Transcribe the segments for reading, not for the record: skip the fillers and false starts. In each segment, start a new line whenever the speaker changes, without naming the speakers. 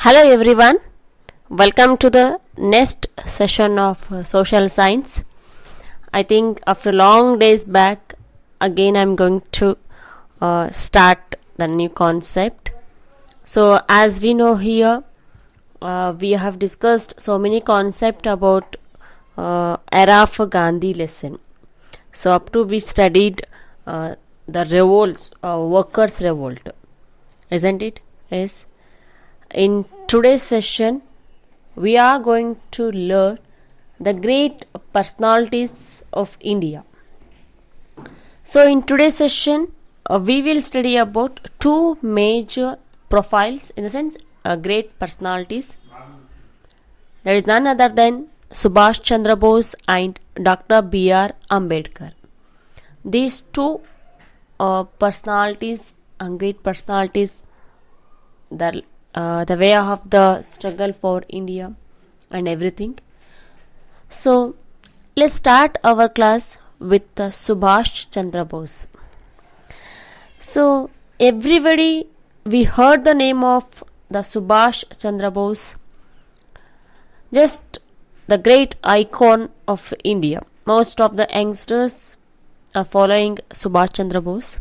Hello everyone, welcome to the next session of social science. I think after long days back, again I'm going to start the new concept. So as we know here, we have discussed so many concepts about era of Gandhi lesson. So up to we studied the revolts, workers' revolt, isn't it? Yes. In today's session, we are going to learn the great personalities of India. So, in today's session, we will study about two major profiles, in the sense, great personalities. There is none other than Subhash Chandra Bose and Dr. B.R. Ambedkar. These two personalities, great personalities, the way of the struggle for India and everything. So, let's start our class with Subhash Chandra Bose. So, everybody, we heard the name of the Subhash Chandra Bose, just the great icon of India. Most of the youngsters are following Subhash Chandra Bose.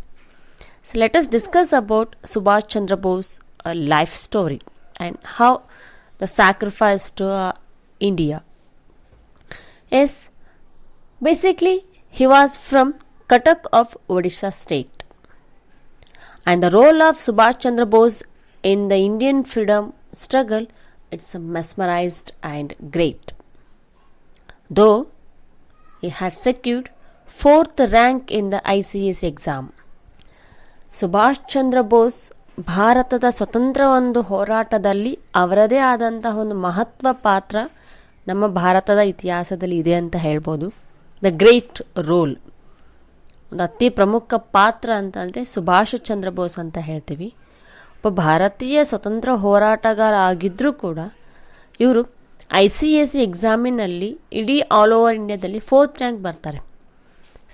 So, let us discuss about Subhash Chandra Bose a life story and how the sacrifice to India. Yes, basically he was from Cuttack of Odisha state, and the role of Subhash Chandra Bose in the Indian freedom struggle, it's mesmerized and great. Though he had secured 4th rank in the ICS exam, Subhash Chandra Bose ಭಾರತದ ಸ್ವತಂತ್ರ ಒಂದು ಹೋರಾಟದಲ್ಲಿ ಅವರದೇ ಆದಂತಹ ಒಂದು ಮಹತ್ವ ಪಾತ್ರ ನಮ್ಮ ಭಾರತದ ಇತಿಹಾಸದಲ್ಲಿ ಇದೆ ಅಂತ ಹೇಳ್ಬೋದು. ದ ಗ್ರೇಟ್ ರೋಲ್, ಒಂದು ಅತಿ ಪ್ರಮುಖ ಪಾತ್ರ ಅಂತಂದರೆ ಸುಭಾಷ್ ಚಂದ್ರ ಬೋಸ್ ಅಂತ ಹೇಳ್ತೀವಿ. ಒಬ್ಬ ಭಾರತೀಯ ಸ್ವತಂತ್ರ ಹೋರಾಟಗಾರ ಆಗಿದ್ದರೂ ಕೂಡ ಇವರು ICSE ಎಕ್ಸಾಮಿನಲ್ಲಿ ಇಡೀ ಆಲ್ ಓವರ್ ಇಂಡಿಯಾದಲ್ಲಿ 4th ರ್ಯಾಂಕ್ ಬರ್ತಾರೆ.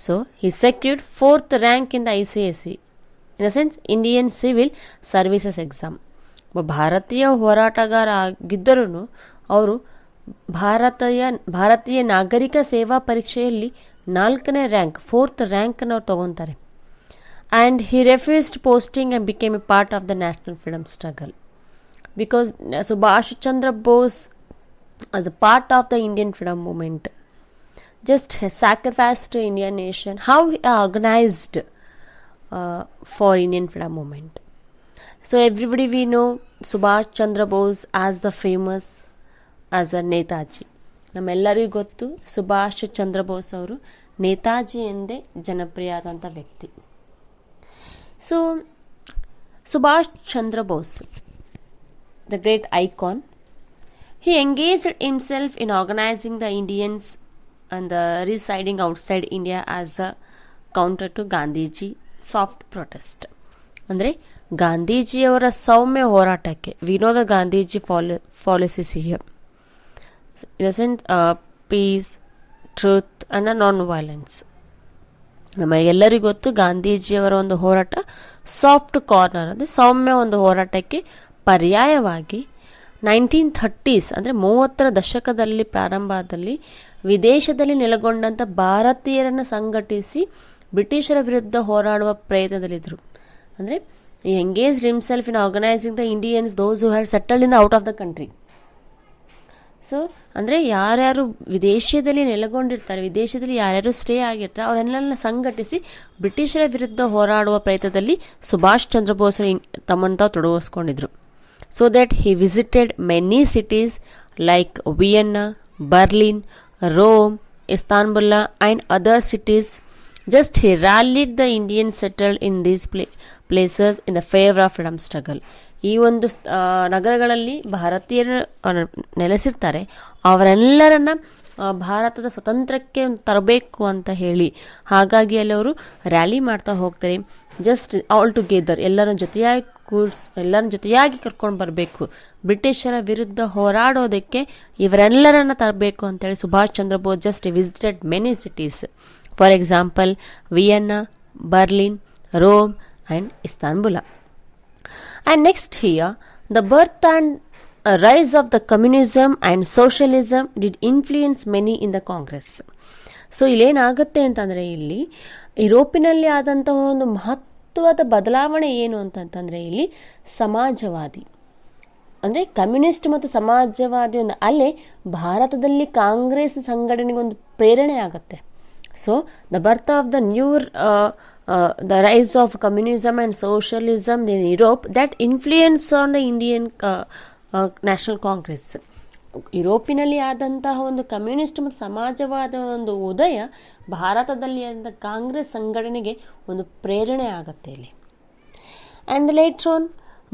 So he secured 4th rank in the ICSE, in the sense Indian civil services exam. ಒಬ್ಬ ಭಾರತೀಯ ಹೋರಾಟಗಾರ ಆಗಿದ್ದರೂ ಅವರು ಭಾರತೀಯ ನಾಗರಿಕ ಸೇವಾ ಪರೀಕ್ಷೆಯಲ್ಲಿ 4ನೇ ರ್ಯಾಂಕ್ 4th ರ್ಯಾಂಕನ್ನು ಅವ್ರು ತೊಗೊತಾರೆ. And he refused posting and became a part of the national freedom struggle because Subhash Chandra Bose as a part of the Indian freedom movement just sacrificed to Indian nation. How he organized for Indian freedom movement. So everybody we know Subhash Chandra Bose as the famous as a Netaji. ನಮ್ಮೆಲ್ಲರಿಗೂ ಗೊತ್ತು ಸುಭಾಷ್ ಚಂದ್ರ ಬೋಸ್ ಅವರು ನೇತಾಜಿ ಎಂದೇ ಜನಪ್ರಿಯ ಆದಂಥ ವ್ಯಕ್ತಿ. So Subhash Chandra Bose, the great icon, he engaged himself in organizing the Indians and the residing outside India as a counter to Gandhiji soft protest. ಅಂದರೆ ಗಾಂಧೀಜಿಯವರ ಸೌಮ್ಯ ಹೋರಾಟಕ್ಕೆ, we know the Gandhiji policies here in the sense peace, truth and the non violence. ನಮಗೆಲ್ಲರಿಗೂ ಗೊತ್ತು ಗಾಂಧೀಜಿಯವರ ಒಂದು ಹೋರಾಟ soft corner, ಅಂದರೆ ಸೌಮ್ಯ ಒಂದು ಹೋರಾಟಕ್ಕೆ ಪರ್ಯಾಯವಾಗಿ 1930s ಅಂದರೆ 30ರ ದಶಕದಲ್ಲಿ ಪ್ರಾರಂಭದಲ್ಲಿ ವಿದೇಶದಲ್ಲಿ ನೆಲೆಗೊಂಡಂಥ ಭಾರತೀಯರನ್ನು ಸಂಘಟಿಸಿ ಬ್ರಿಟಿಷರ ವಿರುದ್ಧ ಹೋರಾಡುವ ಪ್ರಯತ್ನದಲ್ಲಿದ್ದರು. ಅಂದರೆ ಈ engaged himself in organising the Indians those who had settled in the out of the country. So ಅಂದರೆ ಯಾರ್ಯಾರು ವಿದೇಶದಲ್ಲಿ ನೆಲೆಗೊಂಡಿರ್ತಾರೆ, ವಿದೇಶದಲ್ಲಿ ಯಾರ್ಯಾರು ಸ್ಟೇ ಆಗಿರ್ತಾರೆ, ಅವರೆಲ್ಲ ಸಂಘಟಿಸಿ ಬ್ರಿಟಿಷರ ವಿರುದ್ಧ ಹೋರಾಡುವ ಪ್ರಯತ್ನದಲ್ಲಿ ಸುಭಾಷ್ ಚಂದ್ರ ಬೋಸ್ ತಮ್ಮನ್ನು ತಾವು ತೊಡಗಿಸ್ಕೊಂಡಿದ್ರು. So that he visited many cities like Vienna, Berlin, Rome, Istanbul and other cities. Just he rallied the Indians settled in these places in the favor of freedom struggle. ಈ ಒಂದು ನಗರಗಳಲ್ಲಿ ಭಾರತೀಯರು ನೆಲೆಸಿರ್ತಾರೆ, ಅವರೆಲ್ಲರನ್ನ ಭಾರತದ ಸ್ವತಂತ್ರಕ್ಕೆ ತರಬೇಕು ಅಂತ ಹೇಳಿ, ಹಾಗಾಗಿ ಅಲ್ಲಿ ಅವರು ರ್ಯಾಲಿ ಮಾಡ್ತಾ ಹೋಗ್ತಾರೆ. ಜಸ್ಟ್ ಆಲ್ ಟುಗೆದರ್ ಎಲ್ಲರನ್ನ ಜೊತೆಯಾಗಿ ಕರ್ಕೊಂಡು ಬರಬೇಕು, ಬ್ರಿಟಿಷರ ವಿರುದ್ಧ ಹೋರಾಡೋದಕ್ಕೆ ಇವರೆಲ್ಲರನ್ನ ತರಬೇಕು ಅಂತೇಳಿ Subhash Chandra Bose just visited many cities. For example, Vienna, Berlin, Rome and Istanbul. And next here, the birth and rise of the communism and socialism did influence many in the Congress. So ಇಲ್ಲೇನಾಗುತ್ತೆ ಅಂತಂದರೆ ಇಲ್ಲಿ ಯುರೋಪಿನಲ್ಲಿ ಆದಂತಹ ಒಂದು ಮಹತ್ವದ ಬದಲಾವಣೆ ಏನು ಅಂತಂತಂದರೆ ಇಲ್ಲಿ ಸಮಾಜವಾದಿ ಅಂದರೆ ಕಮ್ಯುನಿಸ್ಟ್ ಮತ್ತು ಸಮಾಜವಾದಿ ಒಂದು ಅಲೆ ಭಾರತದಲ್ಲಿ ಕಾಂಗ್ರೆಸ್ ಸಂಘಟನೆಗೆ ಒಂದು ಪ್ರೇರಣೆ ಆಗುತ್ತೆ. So the birth of the new the rise of communism and socialism in Europe that influence on the Indian National Congress. ಯುರೋಪಿನಲ್ಲಿ ಆದಂತಹ ಒಂದು ಕಮ್ಯುನಿಸ್ಟ್ ಮತ್ತು ಸಮಾಜವಾದ ಒಂದು ಉದಯ ಭಾರತದಲ್ಲಿ ಆದ ಕಾಂಗ್ರೆಸ್ ಸಂಘಟನೆಗೆ ಒಂದು ಪ್ರೇರಣೆ ಆಗುತ್ತೆ ಇಲ್ಲಿ. And later on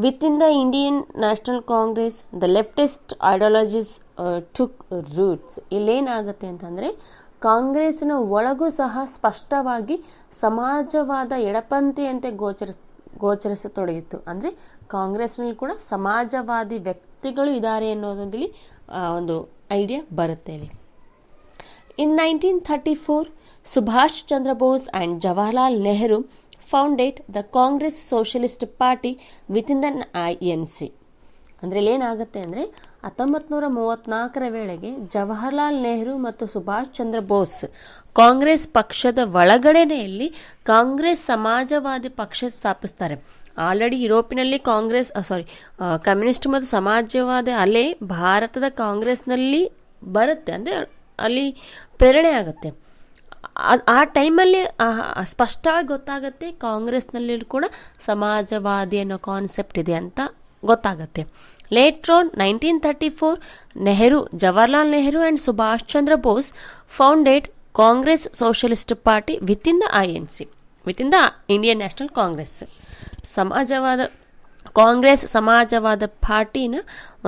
within the Indian National Congress, the leftist ideologies took roots. ಇಲ್ಲೇನಾಗುತ್ತೆ ಅಂತಂದರೆ ಕಾಂಗ್ರೆಸ್ಸಿನ ಒಳಗೂ ಸಹ ಸ್ಪಷ್ಟವಾಗಿ ಸಮಾಜವಾದ ಎಡಪಂಥೀಯಂತೆ ಗೋಚರಿಸತೊಡಗಿತ್ತು. ಅಂದರೆ ಕಾಂಗ್ರೆಸ್ನಲ್ಲಿ ಕೂಡ ಸಮಾಜವಾದಿ ವ್ಯಕ್ತಿಗಳು ಇದ್ದಾರೆ ಅನ್ನೋದ್ರಲ್ಲಿ ಒಂದು ಐಡಿಯಾ ಬರುತ್ತೆ ಇಲ್ಲಿ. In 1934, Subhash Chandra Bose and Jawaharlal Nehru founded the Congress Socialist Party within the INC. ಅಂದರೆ ಇಲ್ಲೇನಾಗುತ್ತೆ ಅಂದರೆ 1934 ವೇಳೆಗೆ ಜವಾಹರ್ಲಾಲ್ ನೆಹರು ಮತ್ತು ಸುಭಾಷ್ ಚಂದ್ರ ಬೋಸ್ ಕಾಂಗ್ರೆಸ್ ಪಕ್ಷದ ಒಳಗಡೆನೆಯಲ್ಲಿ ಕಾಂಗ್ರೆಸ್ ಸಮಾಜವಾದಿ ಪಕ್ಷ ಸ್ಥಾಪಿಸ್ತಾರೆ. ಆಲ್ರೆಡಿ ಯುರೋಪಿನಲ್ಲಿ ಕಮ್ಯುನಿಸ್ಟ್ ಮತ್ತು ಸಮಾಜವಾದ ಅಲೆ ಭಾರತದ ಕಾಂಗ್ರೆಸ್ನಲ್ಲಿ ಬರುತ್ತೆ, ಅಂದರೆ ಅಲ್ಲಿ ಪ್ರೇರಣೆ ಆಗುತ್ತೆ. ಆ ಟೈಮಲ್ಲಿ ಸ್ಪಷ್ಟವಾಗಿ ಗೊತ್ತಾಗುತ್ತೆ ಕಾಂಗ್ರೆಸ್ನಲ್ಲಿ ಕೂಡ ಸಮಾಜವಾದಿ ಅನ್ನೋ ಕಾನ್ಸೆಪ್ಟ್ ಇದೆ ಅಂತ ಗೊತ್ತಾಗುತ್ತೆ. Later on 1934, Jawaharlal Nehru and Subhash Chandra Bose founded Congress socialist party within the INC, within the Indian National Congress. ಸಮಾಜವಾದ ಪಾರ್ಟಿನ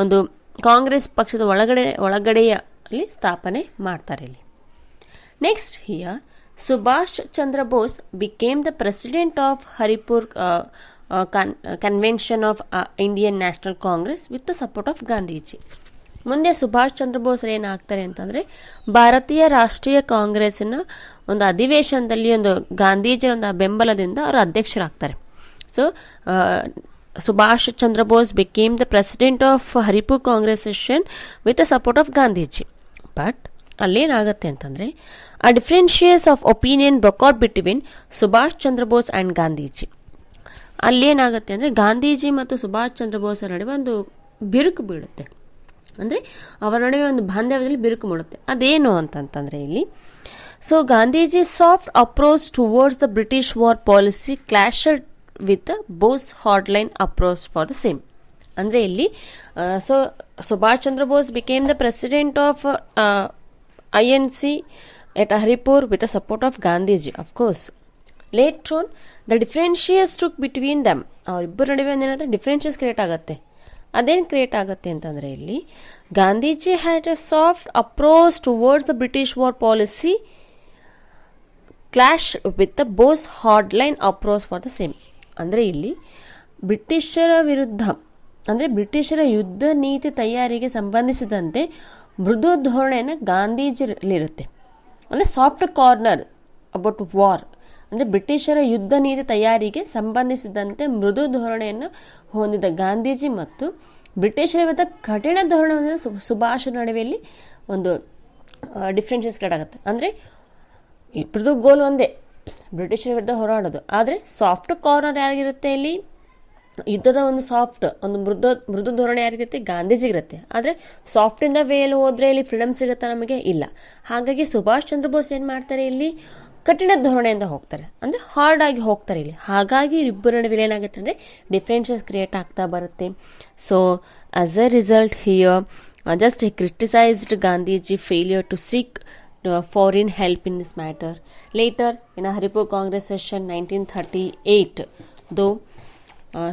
ಒಂದು ಕಾಂಗ್ರೆಸ್ ಪಕ್ಷದ ಒಳಗಡೆಯಲ್ಲಿ ಸ್ಥಾಪನೆ ಮಾಡ್ತಾರೆ ಇಲ್ಲಿ. Next here, Subhash Chandra Bose became the president of Haripur Convention of Indian National Congress with the support of Gandhiji. ಮುಂದೆ ಸುಭಾಷ್ ಚಂದ್ರ ಬೋಸ್ ಏನಾಗ್ತಾರೆ ಅಂತಂದರೆ ಭಾರತೀಯ ರಾಷ್ಟ್ರೀಯ ಕಾಂಗ್ರೆಸ್ಸಿನ ಒಂದು ಅಧಿವೇಶನದಲ್ಲಿ ಒಂದು ಗಾಂಧೀಜಿಯ ಒಂದು ಬೆಂಬಲದಿಂದ ಅವರು ಅಧ್ಯಕ್ಷರಾಗ್ತಾರೆ. So Subhash Chandra Bose became the president of Haripur Congress session with the support of Gandhiji. But ಅಲ್ಲೇನಾಗುತ್ತೆ ಅಂತಂದರೆ ಆ differences of opinion broke out between Subhash Chandra Bose and Gandhiji. ಅಲ್ಲೇನಾಗುತ್ತೆ ಅಂದರೆ ಗಾಂಧೀಜಿ ಮತ್ತು ಸುಭಾಷ್ ಚಂದ್ರ ಬೋಸ್ ನಡುವೆ ಒಂದು ಬಿರುಕು ಬೀಳುತ್ತೆ, ಅಂದರೆ ಅವರ ನಡುವೆ ಒಂದು ಬಾಂಧವ್ಯದಲ್ಲಿ ಬಿರುಕು ಮೂಡುತ್ತೆ. ಅದೇನು ಅಂತಂತಂದರೆ ಇಲ್ಲಿ so Gandhiji soft approach towards the British war policy clashed with the Bose hardline approach for the same. ಅಂದರೆ ಇಲ್ಲಿ Subhash Chandra Bose became the president of INC at Haripur with the support of Gandhiji, of course. Later on, the differentials took between them. ಅವರಿಬ್ಬರ ನಡುವೆ ಏನಾಗುತ್ತೆ, ಡಿಫ್ರೆನ್ಷಿಯಸ್ create ಆಗುತ್ತೆ. ಅದೇನು create ಆಗುತ್ತೆ ಅಂತಂದರೆ ಇಲ್ಲಿ Gandhiji had a soft approach towards the British war policy clash with the Bose hardline approach for the same. ಅಂದರೆ ಇಲ್ಲಿ ಬ್ರಿಟಿಷರ ವಿರುದ್ಧ, ಅಂದರೆ ಬ್ರಿಟಿಷರ ಯುದ್ಧ ನೀತಿ ತಯಾರಿಗೆ ಸಂಬಂಧಿಸಿದಂತೆ ಮೃದು ಧೋರಣೆಯನ್ನು ಗಾಂಧೀಜಿಲಿರುತ್ತೆ. ಅಂದರೆ ಸಾಫ್ಟ್ ಕಾರ್ನರ್ ಅಬೌಟ್ ವಾರ್, ಅಂದರೆ ಬ್ರಿಟಿಷರ ಯುದ್ಧ ನೀತಿ ತಯಾರಿಗೆ ಸಂಬಂಧಿಸಿದಂತೆ ಮೃದು ಧೋರಣೆಯನ್ನು ಹೊಂದಿದ ಗಾಂಧೀಜಿ ಮತ್ತು ಬ್ರಿಟಿಷರ ವಿರುದ್ಧ ಕಠಿಣ ಧೋರಣೆ ಹೊಂದಿದ ಸುಭಾಷ್ ನಡುವೆಯಲ್ಲಿ ಒಂದು ಡಿಫ್ರೆನ್ಷಿಯಸ್ ಕ್ರಿಯೇಟ್ ಆಗುತ್ತೆ. ಅಂದರೆ ಇಬ್ಬರದು ಗೋಲ್ ಒಂದೇ, ಬ್ರಿಟಿಷರ ವಿರುದ್ಧ ಹೋರಾಡೋದು. ಆದರೆ ಸಾಫ್ಟ್ ಕಾರ್ನರ್ ಯಾರಿಗಿರುತ್ತೆ ಇಲ್ಲಿ, ಯುದ್ಧದ ಒಂದು ಒಂದು ಮೃದು ಧೋರಣೆ ಯಾರಿಗಿರುತ್ತೆ, ಗಾಂಧೀಜಿಗಿರುತ್ತೆ. ಆದರೆ ಸಾಫ್ಟಿಂದ ವೇಯಲ್ಲಿ ಹೋದರೆ ಇಲ್ಲಿ ಫ್ರೀಡಮ್ ಸಿಗುತ್ತಾ ನಮಗೆ? ಇಲ್ಲ. ಹಾಗಾಗಿ ಸುಭಾಷ್ ಚಂದ್ರ ಬೋಸ್ ಏನು ಮಾಡ್ತಾರೆ, ಇಲ್ಲಿ ಕಠಿಣ ಧೋರಣೆಯಿಂದ ಹೋಗ್ತಾರೆ, ಅಂದರೆ ಹಾರ್ಡ್ ಆಗಿ ಹೋಗ್ತಾರೆ ಇಲ್ಲಿ. ಹಾಗಾಗಿ ಇಬ್ಬರ ನಡುವೆ ಏನಾಗುತ್ತೆ ಅಂದರೆ ಡಿಫ್ರೆನ್ಷಿಯಸ್ ಕ್ರಿಯೇಟ್ ಆಗ್ತಾ ಬರುತ್ತೆ. So as a result here just criticised Gandhiji failure to seek foreign help in this matter. Later, in a Haripur Congress session 1938, though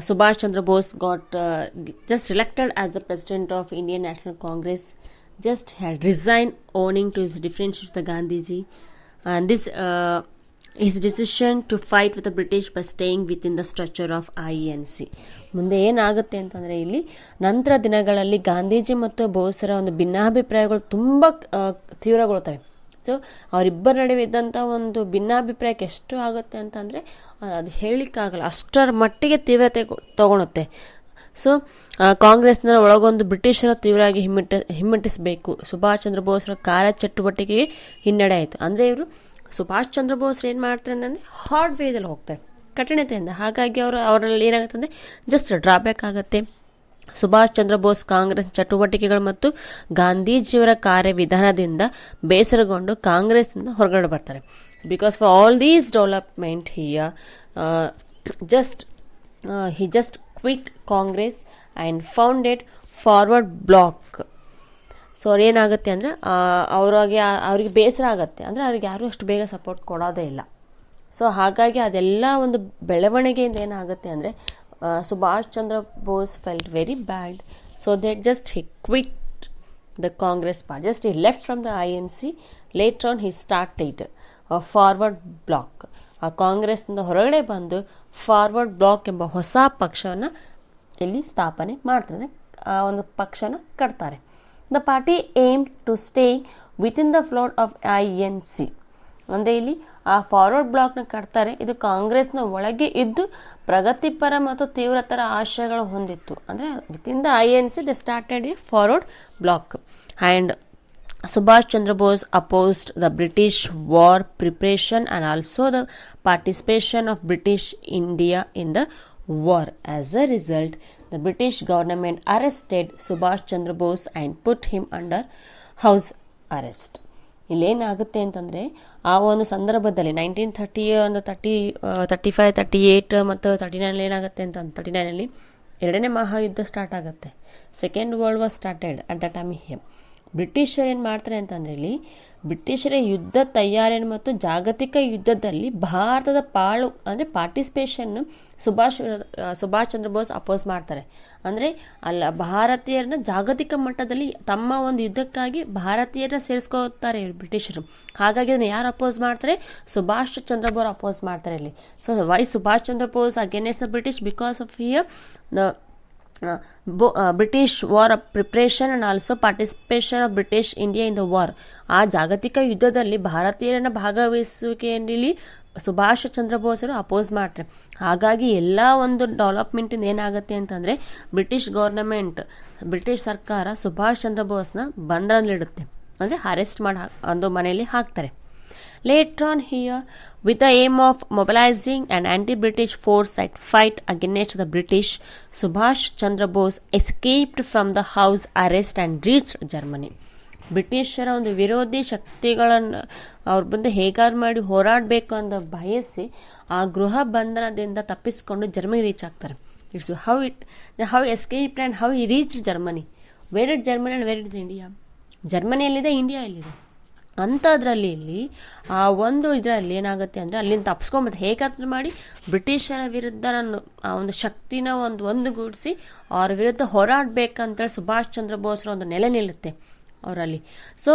Subhash Chandra Bose got just elected as the president of Indian National Congress, just had resigned owing to his differences with the Gandhiji, and this his decision to fight with the British by staying within the structure of INC. ಮುಂದೆ ಏನಾಗುತ್ತೆ ಅಂತಂದರೆ ಇಲ್ಲಿ ನಂತರ ದಿನಗಳಲ್ಲಿ ಗಾಂಧೀಜಿ ಮತ್ತು ಬೋಸರ ಒಂದು ಭಿನ್ನಾಭಿಪ್ರಾಯಗಳು ತುಂಬ ತೀವ್ರಗೊಳ್ತವೆ. ಸೊ ಅವರಿಬ್ಬರ ನಡುವೆ ಇದ್ದಂಥ ಒಂದು ಭಿನ್ನಾಭಿಪ್ರಾಯಕ್ಕೆ ಎಷ್ಟು ಆಗುತ್ತೆ ಅಂತಂದರೆ ಅದು ಹೇಳಲಿಕ್ಕಾಗಲ್ಲ, ಅಷ್ಟರ ಮಟ್ಟಿಗೆ ತೀವ್ರತೆ ತಗೊಳುತ್ತೆ. ಸೊ ಕಾಂಗ್ರೆಸ್ನ ಒಳಗೊಂದು ಬ್ರಿಟಿಷರ ತೀವ್ರವಾಗಿ ಹಿಮ್ಮೆಟ್ಟಿಸಬೇಕು. ಸುಭಾಷ್ ಚಂದ್ರ ಬೋಸ್ರ ಕಾರ್ಯಚಟುವಟಿಕೆಗೆ ಹಿನ್ನಡೆ ಆಯಿತು. ಅಂದರೆ ಇವರು ಸುಭಾಷ್ ಚಂದ್ರ ಬೋಸ್ ಏನು ಮಾಡ್ತಾರೆ ಅಂತಂದರೆ ಹಾರ್ಡ್ ವೇದಲ್ಲಿ ಹೋಗ್ತಾರೆ, ಕಠಿಣತೆಯಿಂದ. ಹಾಗಾಗಿ ಅವರಲ್ಲಿ ಏನಾಗುತ್ತೆ ಅಂದರೆ ಜಸ್ಟ್ ಡ್ರಾಬ್ಯಾಕ್ ಆಗುತ್ತೆ. ಸುಭಾಷ್ ಚಂದ್ರ ಬೋಸ್ ಕಾಂಗ್ರೆಸ್ ಚಟುವಟಿಕೆಗಳು ಮತ್ತು ಗಾಂಧೀಜಿಯವರ ಕಾರ್ಯವಿಧಾನದಿಂದ ಬೇಸರಗೊಂಡು ಕಾಂಗ್ರೆಸ್ನಿಂದ ಹೊರಗಡೆ ಬರ್ತಾರೆ. Because for all these development he just quit Congress and founded Forward Bloc. So ಅವ್ರೇನಾಗುತ್ತೆ ಅಂದರೆ ಅವ್ರಿಗೆ ಬೇಸರ ಆಗುತ್ತೆ, ಅಂದರೆ ಅವ್ರಿಗೆ ಯಾರೂ ಅಷ್ಟು ಬೇಗ ಸಪೋರ್ಟ್ ಕೊಡೋದೇ ಇಲ್ಲ. ಸೊ ಹಾಗಾಗಿ ಅದೆಲ್ಲ ಒಂದು ಬೆಳವಣಿಗೆಯಿಂದ ಏನಾಗುತ್ತೆ ಅಂದರೆ Subhash Chandra Bose felt very bad. So they just he quit the Congress party. Just he left from the INC. Later on he started a forward bloc. ಆ ಕಾಂಗ್ರೆಸ್ನಿಂದ ಹೊರಗಡೆ ಬಂದು ಫಾರ್ವರ್ಡ್ ಬ್ಲಾಕ್ ಎಂಬ ಹೊಸ ಪಕ್ಷವನ್ನು ಇಲ್ಲಿ ಸ್ಥಾಪನೆ ಮಾಡ್ತಾರೆ, ಆ ಒಂದು ಪಕ್ಷನ ಕಟ್ತಾರೆ. The party aim to stay within the floor of INC. ಅಂದರೆ ಇಲ್ಲಿ ಆ ಫಾರ್ವರ್ಡ್ ಬ್ಲಾಕ್ನ ಕಟ್ತಾರೆ. ಇದು ಕಾಂಗ್ರೆಸ್ನ ಒಳಗೆ ಇದ್ದು ಪ್ರಗತಿಪರ ಮತ್ತು ತೀವ್ರತರ ಆಶಯಗಳು ಹೊಂದಿತ್ತು. ಅಂದರೆ within the INC they started a forward bloc. And Subhash Chandra Bose opposed the British war preparation and also the participation of British India in the war. As a result, the British government arrested Subhash Chandra Bose and put him under house arrest. ಇಲ್ಲೇನಾಗುತ್ತೆ ಅಂತಂದರೆ ಆ ಒಂದು ಸಂದರ್ಭದಲ್ಲಿ 1930 ಒಂದು 35 38 ಮತ್ತು 39 ಏನಾಗುತ್ತೆ ಅಂತ 39ರಲ್ಲಿ ಎರಡನೇ ಮಹಾಯುದ್ಧ start ಆಗುತ್ತೆ. Second world war started at the time here. ಬ್ರಿಟಿಷರು ಏನು ಮಾಡ್ತಾರೆ ಅಂತಂದರೆ ಇಲ್ಲಿ ಬ್ರಿಟಿಷರ ಯುದ್ಧ ತಯಾರಿ ಮತ್ತು ಜಾಗತಿಕ ಯುದ್ಧದಲ್ಲಿ ಭಾರತದ ಪಾಳು ಅಂದರೆ ಪಾರ್ಟಿಸಿಪೇಷನ್ನು ಸುಭಾಷ್ ಚಂದ್ರ ಬೋಸ್ ಅಪೋಸ್ ಮಾಡ್ತಾರೆ. ಅಂದರೆ ಭಾರತೀಯರನ್ನ ಜಾಗತಿಕ ಮಟ್ಟದಲ್ಲಿ ತಮ್ಮ ಒಂದು ಯುದ್ಧಕ್ಕಾಗಿ ಭಾರತೀಯರನ್ನ ಸೇರಿಸ್ಕೋತಾರೆ ಬ್ರಿಟಿಷರು. ಹಾಗಾಗಿ ಅದನ್ನು ಯಾರು ಅಪೋಸ್ ಮಾಡ್ತಾರೆ? ಸುಭಾಷ್ ಚಂದ್ರ ಬೋಸ್ ಅಪೋಸ್ ಮಾಡ್ತಾರೆ ಇಲ್ಲಿ. So why Subhash Chandra Bose against the British? Because of here the British war preparation and also participation of British India in the war. ಆ ಜಾಗತಿಕ ಯುದ್ಧದಲ್ಲಿ ಭಾರತೀಯರನ್ನ ಭಾಗವಹಿಸುವಿಕೆಯಲ್ಲಿ ಸುಭಾಷ್ ಚಂದ್ರ ಬೋಸರು ಅಪೋಸ್ ಮಾಡ್ತಾರೆ. ಹಾಗಾಗಿ ಎಲ್ಲ ಒಂದು ಡೆವಲಪ್ಮೆಂಟಿಂದ ಏನಾಗುತ್ತೆ ಅಂತಂದರೆ ಬ್ರಿಟಿಷ್ ಗೌರ್ನಮೆಂಟ್, ಬ್ರಿಟಿಷ್ ಸರ್ಕಾರ ಸುಭಾಷ್ ಚಂದ್ರ ಬೋಸ್ನ ಬಂಧನದಲ್ಲಿಡುತ್ತೆ, ಅಂದರೆ ಅರೆಸ್ಟ್ ಮಾಡಿ ಒಂದು ಮನೆಯಲ್ಲಿ ಹಾಕ್ತಾರೆ. Later on here, with the aim of mobilizing an anti-British force and fight against the British, Subhash Chandra Bose escaped from the house arrest and reached Germany. ಬ್ರಿಟಿಷರ ಒಂದು ವಿರೋಧಿ ಶಕ್ತಿಗಳನ್ನು ಅವ್ರು ಬಂದು ಹೇಗಾದ್ರು ಮಾಡಿ ಹೋರಾಡಬೇಕು ಅಂತ ಬಯಸಿ ಆ ಗೃಹ ಬಂಧನದಿಂದ ತಪ್ಪಿಸ್ಕೊಂಡು ಜರ್ಮನಿ ರೀಚ್ ಆಗ್ತಾರೆ. It's how escaped and how he reach Germany. Where it Germany and where it's India. ಜರ್ಮನಿಯಲ್ಲಿದೆ, ಇಂಡಿಯಾ ಎಲ್ಲಿದೆ ಅಂಥದ್ರಲ್ಲಿ ಇಲ್ಲಿ ಆ ಒಂದು ಇದರಲ್ಲಿ ಏನಾಗುತ್ತೆ ಅಂದರೆ ಅಲ್ಲಿಂದ ತಪ್ಪಿಸ್ಕೊಂಬತ್ತೆ ಹೇಗಾದ್ರೂ ಮಾಡಿ ಬ್ರಿಟಿಷರ ವಿರುದ್ಧ ನಾನು ಆ ಒಂದು ಶಕ್ತಿನ ಒಂದುಗೂಡಿಸಿ ಅವ್ರ ವಿರುದ್ಧ ಹೋರಾಡಬೇಕಂತೇಳಿ ಸುಭಾಷ್ ಚಂದ್ರ ಬೋಸ್ರ ಒಂದು ನೆಲೆ ನಿಲ್ಲುತ್ತೆ ಅವರಲ್ಲಿ. ಸೊ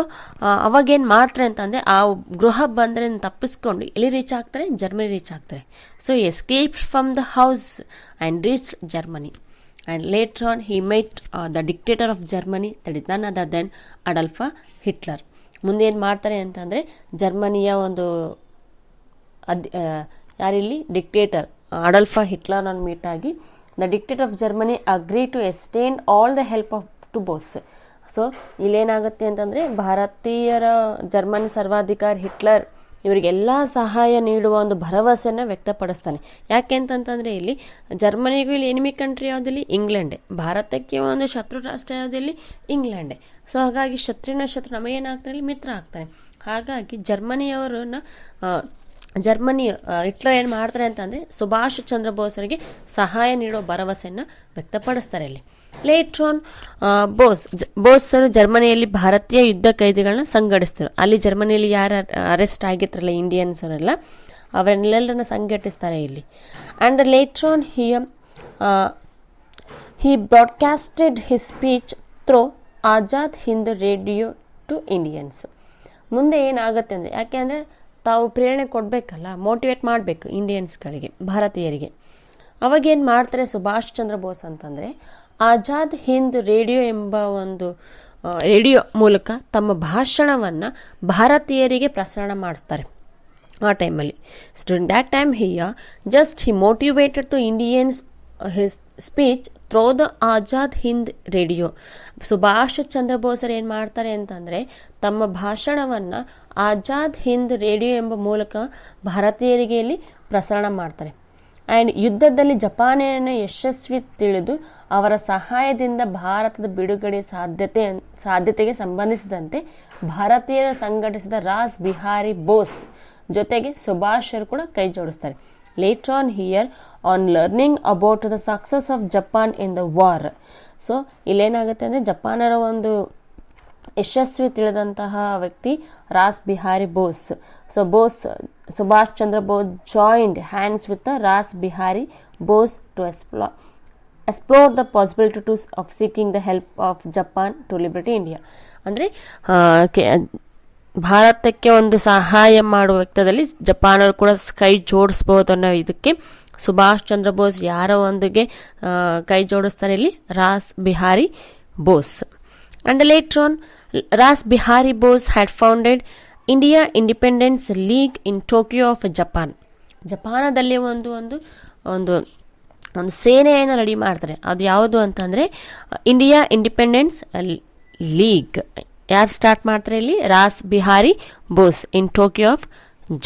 ಅವಾಗೇನು ಮಾಡ್ತಾರೆ ಅಂತಂದರೆ ಆ ಗೃಹ ಬಂಧನದಿಂದ ತಪ್ಪಿಸ್ಕೊಂಡು ಎಲ್ಲಿ ರೀಚ್ ಆಗ್ತಾರೆ? ಜರ್ಮನಿ ರೀಚ್ ಆಗ್ತಾರೆ. So escape from the house and reach Germany. And later on he met the dictator of Germany, that is none other than Adolf Hitler. ಮುಂದೆ ಏನು ಮಾಡ್ತಾರೆ ಅಂತಂದರೆ ಜರ್ಮನಿಯ ಒಂದು ಯಾರಿಲ್ಲಿ ಡಿಕ್ಟೇಟರ್ ಅಡಲ್ಫ ಹಿಟ್ಲರ್ನನ್ನು ಮೀಟ್ ಆಗಿ the dictator of Germany agree to extend all the help of to Bose. So ಇಲ್ಲೇನಾಗುತ್ತೆ ಅಂತಂದರೆ ಭಾರತೀಯರ ಜರ್ಮನ್ ಸರ್ವಾಧಿಕಾರಿ ಹಿಟ್ಲರ್ ಇವರಿಗೆಲ್ಲ ಸಹಾಯ ನೀಡುವ ಒಂದು ಭರವಸೆಯನ್ನು ವ್ಯಕ್ತಪಡಿಸ್ತಾನೆ. ಯಾಕೆ ಅಂತಂತಂದರೆ ಇಲ್ಲಿ ಜರ್ಮನಿಗೂ ಇಲ್ಲಿ ಎನಿಮಿ ಕಂಟ್ರಿ ಯಾವುದಿಲ್ಲಿ? ಇಂಗ್ಲೆಂಡೆ. ಭಾರತಕ್ಕೆ ಒಂದು ಶತ್ರು ರಾಷ್ಟ್ರ ಯಾವುದಿಲ್ಲಿ? ಇಂಗ್ಲೆಂಡೆ. ಸೊ ಹಾಗಾಗಿ ಶತ್ರು ನಮಗೇನಾಗ್ತಾನೆ ಇಲ್ಲಿ? ಮಿತ್ರ ಆಗ್ತಾನೆ. ಹಾಗಾಗಿ ಜರ್ಮನಿಯವರನ್ನ ಹಿಟ್ಲರ್ ಏನು ಮಾಡ್ತಾರೆ ಅಂತಂದರೆ ಸುಭಾಷ್ ಚಂದ್ರ ಬೋಸರಿಗೆ ಸಹಾಯ ನೀಡುವ ಭರವಸೆಯನ್ನು ವ್ಯಕ್ತಪಡಿಸ್ತಾರೆ ಇಲ್ಲಿ. ಲೇಟರ್ ಆನ್ ಬೋಸರು ಜರ್ಮನಿಯಲ್ಲಿ ಭಾರತೀಯ ಯುದ್ಧ ಖೈದಿಗಳನ್ನ ಸಂಘಟಿಸ್ತಾರೆ. ಅಲ್ಲಿ ಜರ್ಮನಿಯಲ್ಲಿ ಯಾರು ಅರೆಸ್ಟ್ ಆಗಿರ್ತಾರಲ್ಲ ಇಂಡಿಯನ್ಸ್ ಅವರೆಲ್ಲ ಅವರೆಲ್ಲರನ್ನ ಸಂಘಟಿಸ್ತಾರೆ ಇಲ್ಲಿ. And later on he broadcasted his speech through Azad Hind radio to Indians. ಮುಂದೆ ಏನಾಗುತ್ತೆ ಅಂದರೆ, ಯಾಕೆ ಅಂದರೆ ತಾವು ಪ್ರೇರಣೆ ಕೊಡಬೇಕಲ್ಲ, ಮೋಟಿವೇಟ್ ಮಾಡಬೇಕು ಇಂಡಿಯನ್ಸ್ಗಳಿಗೆ, ಭಾರತೀಯರಿಗೆ. ಅವಾಗೇನು ಮಾಡ್ತಾರೆ ಸುಭಾಷ್ ಚಂದ್ರ ಬೋಸ್ ಅಂತಂದರೆ ಆಜಾದ್ ಹಿಂದ್ ರೇಡಿಯೋ ಎಂಬ ಒಂದು ರೇಡಿಯೋ ಮೂಲಕ ತಮ್ಮ ಭಾಷಣವನ್ನು ಭಾರತೀಯರಿಗೆ ಪ್ರಸಾರ ಮಾಡ್ತಾರೆ ಆ ಟೈಮಲ್ಲಿ. During that time he motivated to Indians his speech through the Azad Hind radio. Subhash Chandra ಬೋಸರು ಏನು ಮಾಡ್ತಾರೆ ಅಂತಂದರೆ ತಮ್ಮ ಭಾಷಣವನ್ನು ಆಜಾದ್ ಹಿಂದ್ ರೇಡಿಯೋ ಎಂಬ ಮೂಲಕ ಭಾರತೀಯರಿಗೆ ಇಲ್ಲಿ ಪ್ರಸರಣ ಮಾಡ್ತಾರೆ. ಆ್ಯಂಡ್ ಯುದ್ಧದಲ್ಲಿ ಜಪಾನಿನ ಯಶಸ್ವಿ ತಿಳಿದು ಅವರ ಸಹಾಯದಿಂದ ಭಾರತದ ಬಿಡುಗಡೆ ಸಾಧ್ಯತೆಗೆ ಸಂಬಂಧಿಸಿದಂತೆ ಭಾರತೀಯರು ಸಂಘಟಿಸಿದ ರಾಸ್ ಬಿಹಾರಿ ಬೋಸ್ ಜೊತೆಗೆ ಸುಭಾಷರು ಕೂಡ ಕೈ ಜೋಡಿಸ್ತಾರೆ. Later on here on learning about the success of Japan in the war. So ಇಲ್ಲೇನಾಗುತ್ತೆ ಅಂದರೆ ಜಪಾನರ ಒಂದು ಯಶಸ್ವಿ ತಿಳಿದಂತಹ ವ್ಯಕ್ತಿ Ras Bihari Bose. So Subhash Chandra Bose joined hands with the Ras Bihari Bose to explore the possibility of seeking the help of Japan to liberate India. ಅಂದರೆ ಭಾರತಕ್ಕೆ ಒಂದು ಸಹಾಯ ಮಾಡುವ ವ್ಯಕ್ತದಲ್ಲಿ ಜಪಾನರು ಕೂಡ ಕೈ ಜೋಡಿಸ್ಬೋದು ಅನ್ನೋ ಇದಕ್ಕೆ ಸುಭಾಷ್ ಚಂದ್ರ ಬೋಸ್ ಯಾರ ಒಂದಿಗೆ ಕೈ ಜೋಡಿಸ್ತಾರೆ ಇಲ್ಲಿ, Raas Bihari Bose. And later on Ras Bihari Bose had founded India independence League in Tokyo of Japan. ಜಪಾನದಲ್ಲಿ ಒಂದು ಒಂದು ಒಂದು ಒಂದು ಸೇನೆಯನ್ನು ರೆಡಿ ಮಾಡ್ತಾರೆ. ಅದು ಯಾವುದು ಅಂತಂದರೆ ಇಂಡಿಯಾ ಇಂಡಿಪೆಂಡೆನ್ಸ್ ಲೀಗ್. ಯಾರು ಸ್ಟಾರ್ಟ್ ಮಾಡ್ತಾರೆ ಇಲ್ಲಿ, Raas Bihari Bose in Tokyo of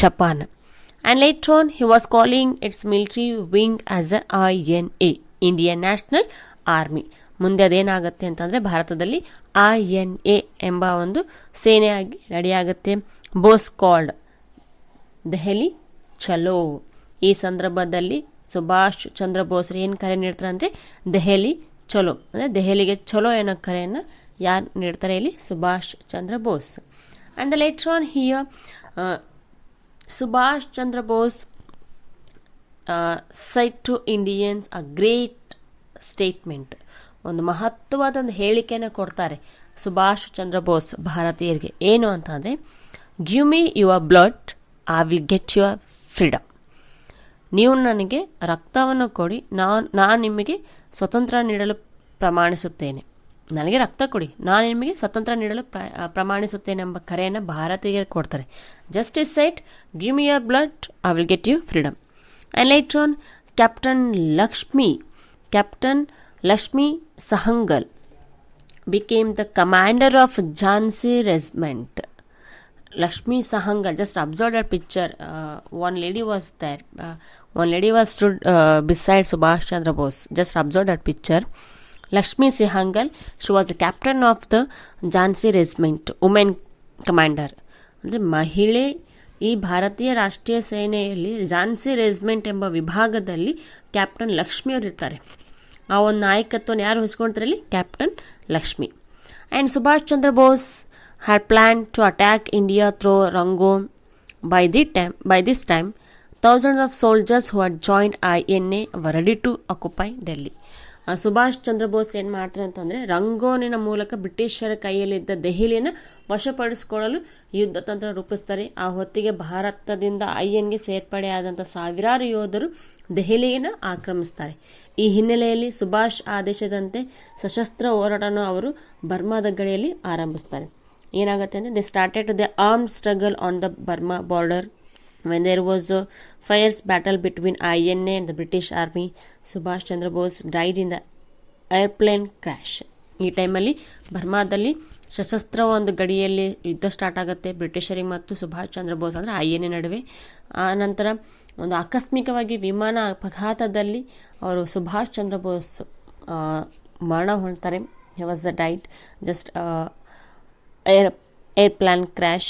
Japan. And later on he was calling its military wing as a INA, Indian national army. ಮುಂದೆ ಅದೇನಾಗುತ್ತೆ ಅಂತಂದರೆ ಭಾರತದಲ್ಲಿ INA ಎಂಬ ಒಂದು ಸೇನೆಯಾಗಿ ರೆಡಿಯಾಗುತ್ತೆ. ಬೋಸ್ ಕಾಲ್ಡ್ ದೆಹಲಿ ಚಲೋ. ಈ ಸಂದರ್ಭದಲ್ಲಿ ಸುಭಾಷ್ ಚಂದ್ರ ಬೋಸ್ರು ಏನು ಕರೆ ನೀಡ್ತಾರೆ ಅಂದರೆ ದೆಹಲಿ ಚಲೋ, ಅಂದರೆ ದೆಹಲಿಗೆ ಚಲೋ ಅನ್ನೋ ಕರೆಯನ್ನು ಯಾರು ನೀಡ್ತಾರೆ ಇಲ್ಲಿ, Subhash Chandra Bose. And the later on here Subhash Chandra Bose said to Indians a great statement. ಒಂದು ಮಹತ್ವವಾದ ಒಂದು ಹೇಳಿಕೆಯನ್ನು ಕೊಡ್ತಾರೆ ಸುಭಾಷ್ ಚಂದ್ರ ಬೋಸ್ ಭಾರತೀಯರಿಗೆ. ಏನು ಅಂತಂದರೆ, give me your blood, I will get your freedom. ನೀವು ನನಗೆ ರಕ್ತವನ್ನು ಕೊಡಿ, ನಾನು ನಿಮಗೆ ಸ್ವತಂತ್ರ ನೀಡಲು ಪ್ರಮಾಣಿಸುತ್ತೇನೆ. ನನಗೆ ರಕ್ತ ಕೊಡಿ, ನಾನು ನಿಮಗೆ ಸ್ವತಂತ್ರ ನೀಡಲು ಪ್ರಮಾಣಿಸುತ್ತೇನೆ ಎಂಬ ಕರೆಯನ್ನು ಭಾರತೀಯರಿಗೆ ಕೊಡ್ತಾರೆ. Justice said, give me your blood, I will get you freedom. And later on captain Lakshmi Sahgal became the commander of Jhansi Regiment. Lakshmi Sahangal, just observe that picture. One lady was there. One lady was stood beside Subhash Chandra Bose. Just observe that picture. Lakshmi Sahangal, she was the captain of the Jhansi Regiment, women commander. ಅಂದರೆ ಮಹಿಳೆ ಈ ಭಾರತೀಯ ರಾಷ್ಟ್ರೀಯ ಸೇನೆಯಲ್ಲಿ Jhansi regiment ಎಂಬ ವಿಭಾಗದಲ್ಲಿ captain ಲಕ್ಷ್ಮಿಯವರು ಇರ್ತಾರೆ. ಆ ಒಂದು ನಾಯಕತ್ವವನ್ನು ಯಾರು ವಹಿಸ್ಕೊಳ್ತಾರೆ ಇಲ್ಲಿ, captain Lakshmi. And Subhash Chandra Bose had plan to attack India through Rangoon. By this time, thousands of soldiers who had joined INA were ready to occupy Delhi. Subhash Chandra Bose ಏನು ಮಾಡ್ತಾರೆ ಅಂತಂದರೆ, ರಂಗೋನಿನ ಮೂಲಕ ಬ್ರಿಟಿಷರ ಕೈಯಲ್ಲಿದ್ದ ದೆಹಲಿಯನ್ನು ವಶಪಡಿಸಿಕೊಳ್ಳಲು ಯುದ್ಧ ತಂತ್ರ ರೂಪಿಸ್ತಾರೆ. ಆ ಹೊತ್ತಿಗೆ ಭಾರತದಿಂದ INಗೆ ಸೇರ್ಪಡೆಯಾದಂಥ ಸಾವಿರಾರು ಯೋಧರು ದೆಹಲಿಯನ್ನು ಆಕ್ರಮಿಸ್ತಾರೆ. ಈ ಹಿನ್ನೆಲೆಯಲ್ಲಿ ಸುಭಾಷ್ ಆದೇಶದಂತೆ ಸಶಸ್ತ್ರ ಹೋರಾಟವನ್ನು ಅವರು ಬರ್ಮಾದ ಗಡಿಯಲ್ಲಿ ಆರಂಭಿಸ್ತಾರೆ. ಏನಾಗುತ್ತೆ ಅಂದರೆ, they started the armed struggle on the Burma border. When there was a fierce battle between INA and the British Army, Subhash Chandra Bose died in the airplane crash. ಈ ಟೈಮಲ್ಲಿ ಬರ್ಮಾದಲ್ಲಿ ಸಶಸ್ತ್ರ ಒಂದು ಗಡಿಯಲ್ಲಿ ಯುದ್ಧ ಸ್ಟಾರ್ಟ್ ಆಗುತ್ತೆ ಬ್ರಿಟಿಷರಿಗೆ ಮತ್ತು ಸುಭಾಷ್ ಚಂದ್ರ ಬೋಸ್ ಅಂದರೆ INA ನಡುವೆ. ಆ ನಂತರ ಒಂದು ಆಕಸ್ಮಿಕವಾಗಿ ವಿಮಾನ ಅಪಘಾತದಲ್ಲಿ ಅವರು ಸುಭಾಷ್ ಚಂದ್ರ ಬೋಸ್ ಮರಣ ಹೊಂದ್ತಾರೆ. He was died just airplane crash.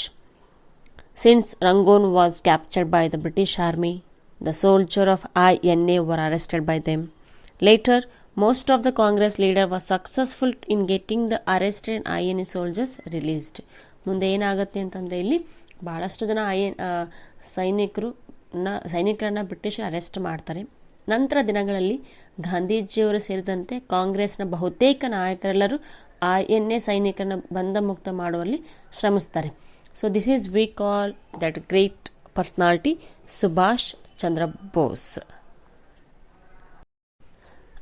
Since Rangoon was captured by the British Army, the soldiers of INA were arrested by them. Later, most of the Congress leaders were successful in getting the arrested INA soldiers released. ಮುಂದೆ ಏನಾಗುತ್ತೆ ಅಂತಂದರೆ, ಇಲ್ಲಿ ಭಾಳಷ್ಟು ಜನ ಸೈನಿಕರನ್ನು ಬ್ರಿಟಿಷರು arrest ಮಾಡ್ತಾರೆ. ನಂತರ ದಿನಗಳಲ್ಲಿ ಗಾಂಧೀಜಿಯವರು ಸೇರಿದಂತೆ ಕಾಂಗ್ರೆಸ್ನ ಬಹುತೇಕ ನಾಯಕರೆಲ್ಲರೂ INA ಸೈನಿಕರನ್ನು ಬಂಧಮುಕ್ತ ಮಾಡುವಲ್ಲಿ ಶ್ರಮಿಸ್ತಾರೆ. So this is we call that great personality Subhash Chandra Bose.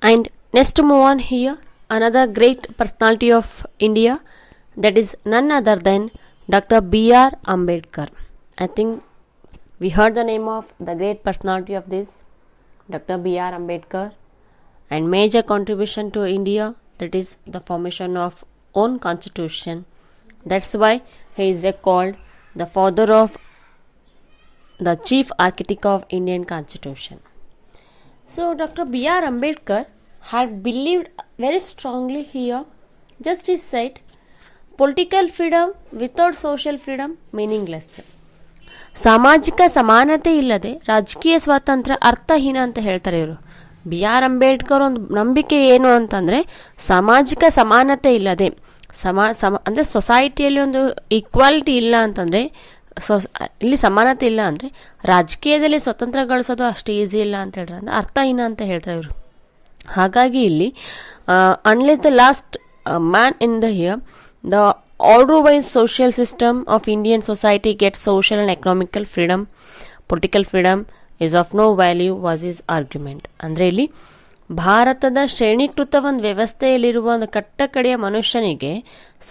And next to move on here, another great personality of India, that is none other than Dr. B.R. Ambedkar. I think we heard the name of the great personality of this Dr. B.R. Ambedkar. and major contribution to India, that is the formation of own constitution. That's why he is called the father of the chief architect of Indian constitution. So Dr. B.R. Ambedkar had believed very strongly here. Just he said, political freedom without social freedom meaningless. ಸಾಮಾಜಿಕ ಸಮಾನತೆ ಇಲ್ಲದೆ ರಾಜಕೀಯ ಸ್ವಾತಂತ್ರ್ಯ ಅರ್ಥಹೀನ ಅಂತ ಹೇಳ್ತಾರೆ ಇವರು. B R Ambedkar ಒಂದು ನಂಬಿಕೆ ಏನು ಅಂತಂದರೆ, ಸಾಮಾಜಿಕ ಸಮಾನತೆ ಇಲ್ಲದೆ ಅಂದರೆ ಸೊಸೈಟಿಯಲ್ಲಿ ಒಂದು ಈಕ್ವಾಲಿಟಿ ಇಲ್ಲ ಅಂತಂದರೆ, ಇಲ್ಲಿ ಸಮಾನತೆ ಇಲ್ಲ ಅಂದರೆ ರಾಜಕೀಯದಲ್ಲಿ ಸ್ವತಂತ್ರ ಗಳಿಸೋದು ಅಷ್ಟು ಈಸಿ ಇಲ್ಲ ಅಂತ ಹೇಳ್ತಾರೆ, ಅಂದರೆ ಅರ್ಥಹೀನ ಅಂತ ಹೇಳ್ತಾರೆ ಇವರು. ಹಾಗಾಗಿ ಇಲ್ಲಿ unless the last man in the here, the order-wise social system of Indian society gets social and economical freedom, political freedom is of no value was his argument. ಅಂದರೆ ಇಲ್ಲಿ ಭಾರತದ ಶ್ರೇಣೀಕೃತ ಒಂದು ವ್ಯವಸ್ಥೆಯಲ್ಲಿರುವ ಒಂದು ಕಟ್ಟಕಡೆಯ ಮನುಷ್ಯನಿಗೆ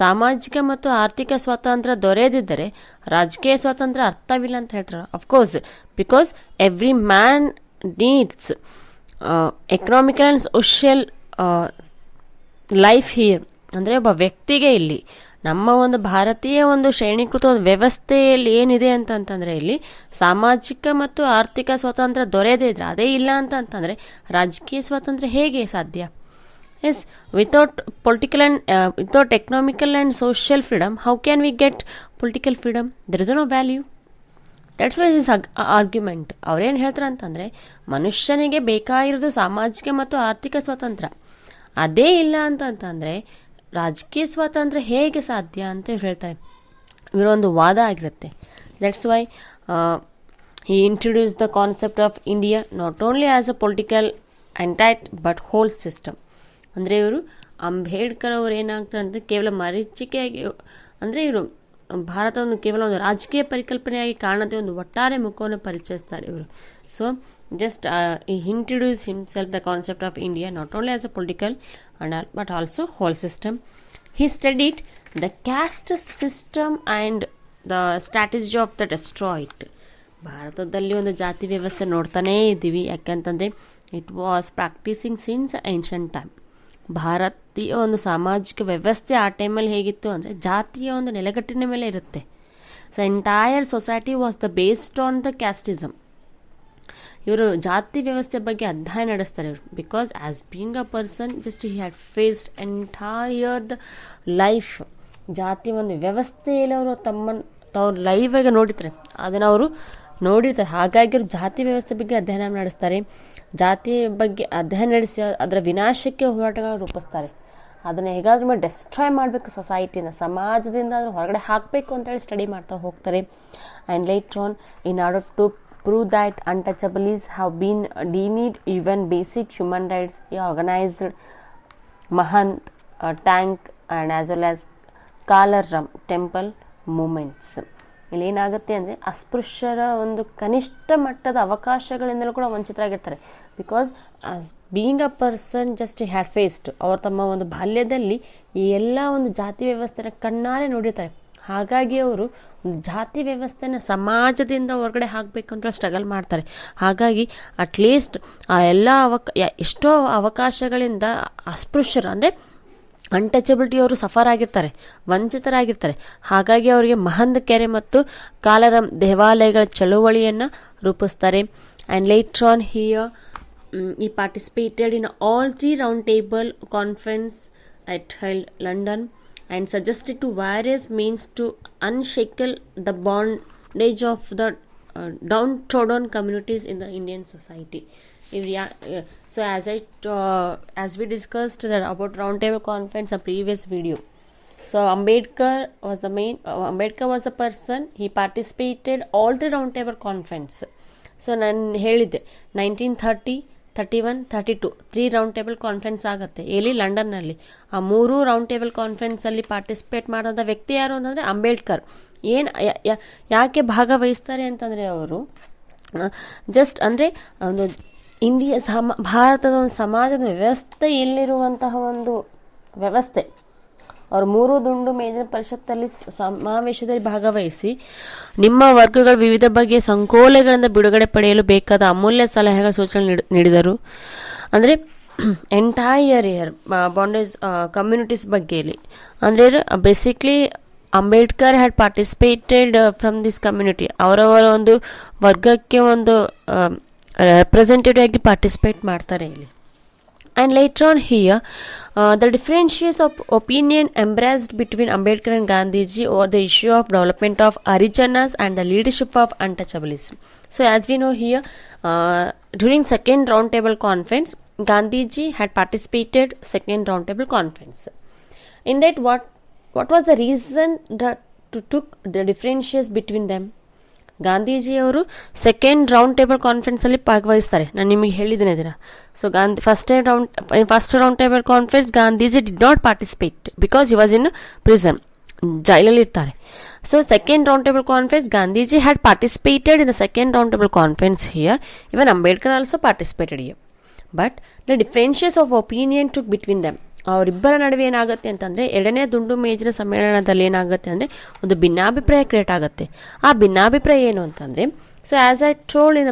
ಸಾಮಾಜಿಕ ಮತ್ತು ಆರ್ಥಿಕ ಸ್ವಾತಂತ್ರ್ಯ ದೊರೆಯದಿದ್ದರೆ ರಾಜಕೀಯ ಸ್ವಾತಂತ್ರ್ಯ ಅರ್ಥವಿಲ್ಲ ಅಂತ ಹೇಳ್ತಾರೆ. Of course, because every man needs economical and social life here. ಅಂದರೆ ಒಬ್ಬ ವ್ಯಕ್ತಿಗೆ ಇಲ್ಲಿ ನಮ್ಮ ಒಂದು ಭಾರತೀಯ ಒಂದು ಶ್ರೇಣೀಕೃತ ಒಂದು ವ್ಯವಸ್ಥೆಯಲ್ಲಿ ಏನಿದೆ ಅಂತಂದರೆ ಇಲ್ಲಿ ಸಾಮಾಜಿಕ ಮತ್ತು ಆರ್ಥಿಕ ಸ್ವಾತಂತ್ರ್ಯ ದೊರೆಯದೇ ಇದ್ರೆ, ಅದೇ ಇಲ್ಲ ಅಂತಂದರೆ ರಾಜಕೀಯ ಸ್ವಾತಂತ್ರ್ಯ ಹೇಗೆ ಸಾಧ್ಯ? Yes, without political and without economical and social freedom how can we get political freedom? There is no value. That's why this argument. ಅವ್ರೇನು ಹೇಳ್ತಾರೆ ಅಂತಂದರೆ, ಮನುಷ್ಯನಿಗೆ ಬೇಕಾಗಿರೋದು ಸಾಮಾಜಿಕ ಮತ್ತು ಆರ್ಥಿಕ ಸ್ವಾತಂತ್ರ್ಯ, ಅದೇ ಇಲ್ಲ ಅಂತಂದರೆ ರಾಜಕೀಯ ಸ್ವಾತಂತ್ರ್ಯ ಹೇಗೆ ಸಾಧ್ಯ ಅಂತ ಹೇಳ್ತಾರೆ. ಇವರೊಂದು ವಾದ ಆಗಿರುತ್ತೆ. That's why he introduce the concept of India not only as a political entity but whole system. ಅಂದರೆ ಇವರು ಅಂಬೇಡ್ಕರ್ ಅವರು ಏನಾಗ್ತಾರೆ ಅಂದರೆ ಕೇವಲ ಮರೀಚಿಕೆಯಾಗಿ, ಅಂದರೆ ಇವರು ಭಾರತವನ್ನು ಕೇವಲ ಒಂದು ರಾಜಕೀಯ ಪರಿಕಲ್ಪನೆಯಾಗಿ ಕಾಣದೆ ಒಂದು ಒಟ್ಟಾರೆ ಮುಖವನ್ನು ಪರಿಚಯಿಸ್ತಾರೆ ಇವರು. So just he introduced himself the concept of India not only as a political but also whole system. He studied the caste system and the strategy of the destroyed. ಭಾರತದಲ್ಲಿ ಒಂದು ಜಾತಿ ವ್ಯವಸ್ಥೆ ನೋಡ್ತಾನೇ ಇದ್ದೀವಿ. ಯಾಕೆಂತಂದರೆ it was practising since ancient time. ಭಾರತೀಯ ಒಂದು ಸಾಮಾಜಿಕ ವ್ಯವಸ್ಥೆ ಆ ಟೈಮಲ್ಲಿ ಹೇಗಿತ್ತು ಅಂದರೆ ಜಾತಿಯ ಒಂದು ನೆಲೆಗಟ್ಟಿನ ಮೇಲೆ ಇರುತ್ತೆ. So entire society was the based on the casteism. ಇವರು ಜಾತಿ ವ್ಯವಸ್ಥೆ ಬಗ್ಗೆ ಅಧ್ಯಯನ ನಡೆಸ್ತಾರೆ ಇವರು. Because as being a person just he had faced entire the life. ಜಾತಿ ಒಂದು ವ್ಯವಸ್ಥೆಯಲ್ಲಿ ಅವರು ತಮ್ಮ ಲೈಫಾಗೆ ನೋಡಿರ್ತಾರೆ, ಅದನ್ನು ಅವರು ನೋಡಿರ್ತಾರೆ. ಹಾಗಾಗಿ ಅವರು ಜಾತಿ ವ್ಯವಸ್ಥೆ ಬಗ್ಗೆ ಅಧ್ಯಯನ ನಡೆಸ್ತಾರೆ. ಜಾತಿ ಬಗ್ಗೆ ಅಧ್ಯಯನ ನಡೆಸಿ ಅದರ ವಿನಾಶಕ್ಕೆ ಹೋರಾಟಗಳನ್ನು ರೂಪಿಸ್ತಾರೆ. ಅದನ್ನು ಹೇಗಾದ್ರೂ ಮೇಲೆ ಡೆಸ್ಟ್ರಾಯ್ ಮಾಡಬೇಕು, ಸೊಸೈಟಿನ ಸಮಾಜದಿಂದ ಅದನ್ನು ಹೊರಗಡೆ ಹಾಕಬೇಕು ಅಂತೇಳಿ ಸ್ಟಡಿ ಮಾಡ್ತಾ ಹೋಗ್ತಾರೆ. And later on in order to prove that untouchables have been denied even basic human rights, he organized Mahant tank and as well as Kalaram temple movements. ಇಲ್ಲಿ ಏನಾಗುತ್ತೆ ಅಂದರೆ ಅಸ್ಪೃಶ್ಯರ ಒಂದು ಕನಿಷ್ಠ ಮಟ್ಟದ ಅವಕಾಶಗಳಿಂದಲೂ ಕೂಡ ವಂಚಿತರಾಗಿರ್ತಾರೆ. Because as being a person just had faced, ಅವರು ತಮ್ಮ ಒಂದು ಬಾಲ್ಯದಲ್ಲಿ ಈ ಎಲ್ಲ ಒಂದು ಜಾತಿ ವ್ಯವಸ್ಥೆನ ಕಣ್ಣಾರೆ ನೋಡಿರ್ತಾರೆ. ಹಾಗಾಗಿ ಅವರು ಒಂದು ಜಾತಿ ವ್ಯವಸ್ಥೆನ ಸಮಾಜದಿಂದ ಹೊರಗಡೆ ಹಾಕಬೇಕು ಅಂತ ಸ್ಟ್ರಗಲ್ ಮಾಡ್ತಾರೆ. ಹಾಗಾಗಿ ಅಟ್ಲೀಸ್ಟ್ ಆ ಎಲ್ಲ ಎಷ್ಟೋ ಅವಕಾಶಗಳಿಂದ ಅಸ್ಪೃಶ್ಯರು ಅಂದರೆ ಅನ್ಟಚಬಿಲಿಟಿ ಅವರು ಸಫರ್ ಆಗಿರ್ತಾರೆ, ವಂಚಿತರಾಗಿರ್ತಾರೆ. ಹಾಗಾಗಿ ಅವರಿಗೆ ಮಹಂದ್ ಕೆರೆ ಮತ್ತು ಕಾಲರಂ ದೇವಾಲಯಗಳ ಚಳುವಳಿಯನ್ನು ರೂಪಿಸ್ತಾರೆ. ಆ್ಯಂಡ್ ಲೇಟರ್ ಆನ್ ಹಿಯರ್ ಈ participated in all 3 round table conference at held London and suggested to various means to unshackle the bondage of the downtrodden communities in the Indian society. So as we discussed that about round table conference a previous video. So Ambedkar was the person, he participated all the round table conference. So ನಾನು ಹೇಳಿದ್ದೆ 1930, 31, 32 3 round table conference ಆಗುತ್ತೆ ಎಲ್ಲಿ ಲಂಡನ್ನಲ್ಲಿ. ಆ 3 round table ಕಾನ್ಫರೆನ್ಸಲ್ಲಿ participate ಮಾಡಿದ ವ್ಯಕ್ತಿ ಯಾರು ಅಂತಂದರೆ ಅಂಬೇಡ್ಕರ್. ಏನು ಯಾಕೆ ಭಾಗವಹಿಸ್ತಾರೆ ಅಂತಂದರೆ ಅವರು ಜಸ್ಟ್ ಅಂದರೆ ಒಂದು ಭಾರತದ ಒಂದು ಸಮಾಜದ ವ್ಯವಸ್ಥೆ ಎಲ್ಲಿರುವಂತಹ ಒಂದು ವ್ಯವಸ್ಥೆ, ಅವರು 3 ದುಂಡು ಮೇಜಿನ ಪರಿಷತ್ತಲ್ಲಿ ಸಮಾವೇಶದಲ್ಲಿ ಭಾಗವಹಿಸಿ ನಿಮ್ಮ ವರ್ಗಗಳ ವಿವಿಧ ಬಗೆಯ ಸಂಕೋಲೆಗಳಿಂದ ಬಿಡುಗಡೆ ಪಡೆಯಲು ಬೇಕಾದ ಅಮೂಲ್ಯ ಸಲಹೆಗಳ ಸೂಚನೆ ನೀಡಿದರು. ಅಂದರೆ ಎಂಟೈರ್ ಇಯರ್ ಬಾಂಡೇಜ್ ಕಮ್ಯುನಿಟೀಸ್ ಬಗ್ಗೆಯಲ್ಲಿ ಅಂದರೆ basically Ambedkar had participated from this community, ಅವರವರ ಒಂದು ವರ್ಗಕ್ಕೆ ಒಂದು ರೆಪ್ರೆಸೆಂಟೇಟಿವ್ ಆಗಿ ಪಾರ್ಟಿಸಿಪೇಟ್ ಮಾಡ್ತಾರೆ ಇಲ್ಲಿ. And later on here, the differences of opinion embraced between Ambedkar and Gandhiji over the issue of development of Harijanas and the leadership of untouchables. So as we know here, during second roundtable conference, Gandhiji had participated second roundtable conference. In that, what was the reason that took the differences between them? ಗಾಂಧೀಜಿಯವರು second round table ಕಾನ್ಫರೆನ್ಸಲ್ಲಿ ಭಾಗವಹಿಸ್ತಾರೆ, ನಾನು ನಿಮಗೆ ಹೇಳಿದ್ದೀನಿ ಅದರ. So first round table conference Gandhiji did not participate because he was in prison, ಜೈಲಲ್ಲಿ ಇರ್ತಾರೆ. So second round table conference Gandhiji had participated in the second round table conference here, even Ambedkar also participated here. But the differences of opinion took between them, ಅವರಿಬ್ಬರ ನಡುವೆ ಏನಾಗುತ್ತೆ ಅಂತಂದರೆ ಎರಡನೇ ದುಂಡು ಮೇಜಿನ ಸಮ್ಮೇಳನದಲ್ಲಿ ಏನಾಗುತ್ತೆ ಅಂದರೆ ಒಂದು ಭಿನ್ನಾಭಿಪ್ರಾಯ ಕ್ರಿಯೇಟ್ ಆಗುತ್ತೆ. ಆ ಭಿನ್ನಾಭಿಪ್ರಾಯ ಏನು ಅಂತಂದರೆ, so as I told in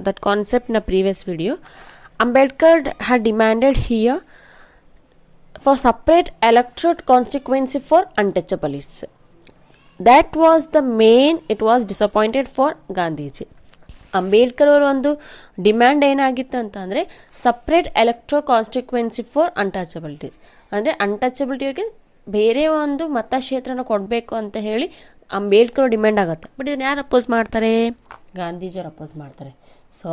that concept in a previous video, Ambedkar had demanded here for separate electorate constituency for untouchables. That was the main, it was disappointed for Gandhiji. Ambedkar ಅವರ ಒಂದು ಡಿಮ್ಯಾಂಡ್ ಏನಾಗಿತ್ತು ಅಂತಂದರೆ separate electoral constituency for untouchability, ಅಂದರೆ ಅನ್ಟಚಬಿಲಿಟಿಗೆ ಬೇರೆ ಒಂದು ಮತಕ್ಷೇತ್ರನ ಕೊಡಬೇಕು ಅಂತ ಹೇಳಿ ಅಂಬೇಡ್ಕರ್ ಡಿಮ್ಯಾಂಡ್ ಆಗುತ್ತೆ. ಬಟ್ ಇದನ್ನು ಯಾರು ಅಪೋಸ್ ಮಾಡ್ತಾರೆ? ಗಾಂಧೀಜಿಯವರು ಅಪೋಸ್ ಮಾಡ್ತಾರೆ. So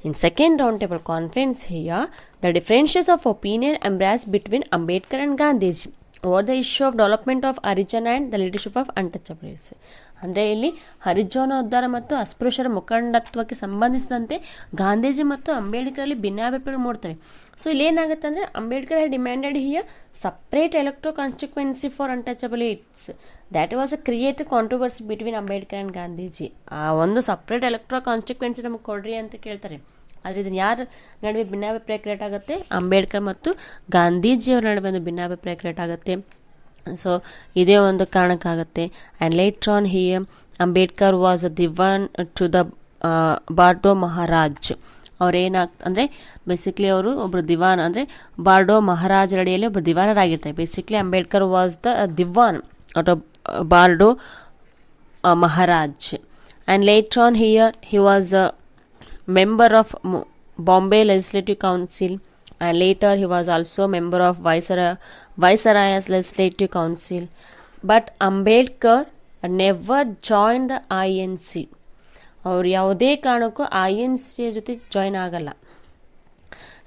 in second round table conference here the differences of opinion embrace between Ambedkar and Gandhiji over the issue of development of Harijan and the leadership of untouchables. ಅಂದರೆ ಇಲ್ಲಿ ಹರಿಜನೋದ್ಧಾರ ಮತ್ತು ಅಸ್ಪೃಶ್ಯರ ಮುಖಂಡತ್ವಕ್ಕೆ ಸಂಬಂಧಿಸಿದಂತೆ ಗಾಂಧೀಜಿ ಮತ್ತು ಅಂಬೇಡ್ಕರಲ್ಲಿ ಭಿನ್ನಾಭಿಪ್ರಾಯ ಮೂಡ್ತವೆ. ಸೊ ಇಲ್ಲಿ ಏನಾಗುತ್ತೆ ಅಂದರೆ Ambedkar had demanded here separate electoral constituency for untouchables. That was a creative controversy between Ambedkar and Gandhiji. ಆ ಒಂದು ಸಪ್ರೇಟ್ ಎಲೆಕ್ಟ್ರೋ ಕಾನ್ಸ್ಟಿಕ್ವೆನ್ಸಿ ನಮಗೆ ಕೊಡ್ರಿ ಅಂತ ಕೇಳ್ತಾರೆ. ಆದರೆ ಇದನ್ನು ಯಾರ ನಡುವೆ ಭಿನ್ನಾಭಿಪ್ರಾಯ ಕ್ರಿಯೇಟ್ ಆಗುತ್ತೆ? ಅಂಬೇಡ್ಕರ್ ಮತ್ತು ಗಾಂಧೀಜಿಯವರ ನಡುವೆ ಒಂದು ಭಿನ್ನಾಭಿಪ್ರಾಯ ಕ್ರಿಯೇಟ್ ಆಗುತ್ತೆ. ಸೊ ಇದೇ ಒಂದು ಕಾರಣಕ್ಕಾಗುತ್ತೆ. And later on here Ambedkar was a Diwan to the Baroda Maharaj. ಅಂದರೆ ಬೇಸಿಕ್ಲಿ ಅವರು ಒಬ್ಬರು ದಿವಾನ್, ಅಂದರೆ ಬಾರ್ಡೋ ಮಹಾರಾಜರ ಅಡಿಯಲ್ಲಿ ಒಬ್ಬರು ದಿವಾನರಾಗಿರ್ತಾರೆ. Basically Ambedkar was the Diwan at Baroda Maharaj. And later on here he was a member of Bombay Legislative Council, and later he was also member of Viceroy's Legislative Council. But Ambedkar never joined the INC. ಅವರು ಯಾವುದೇ ಕಾರಣಕ್ಕೂ INC ಜೊತೆ join ಆಗಲ್ಲ.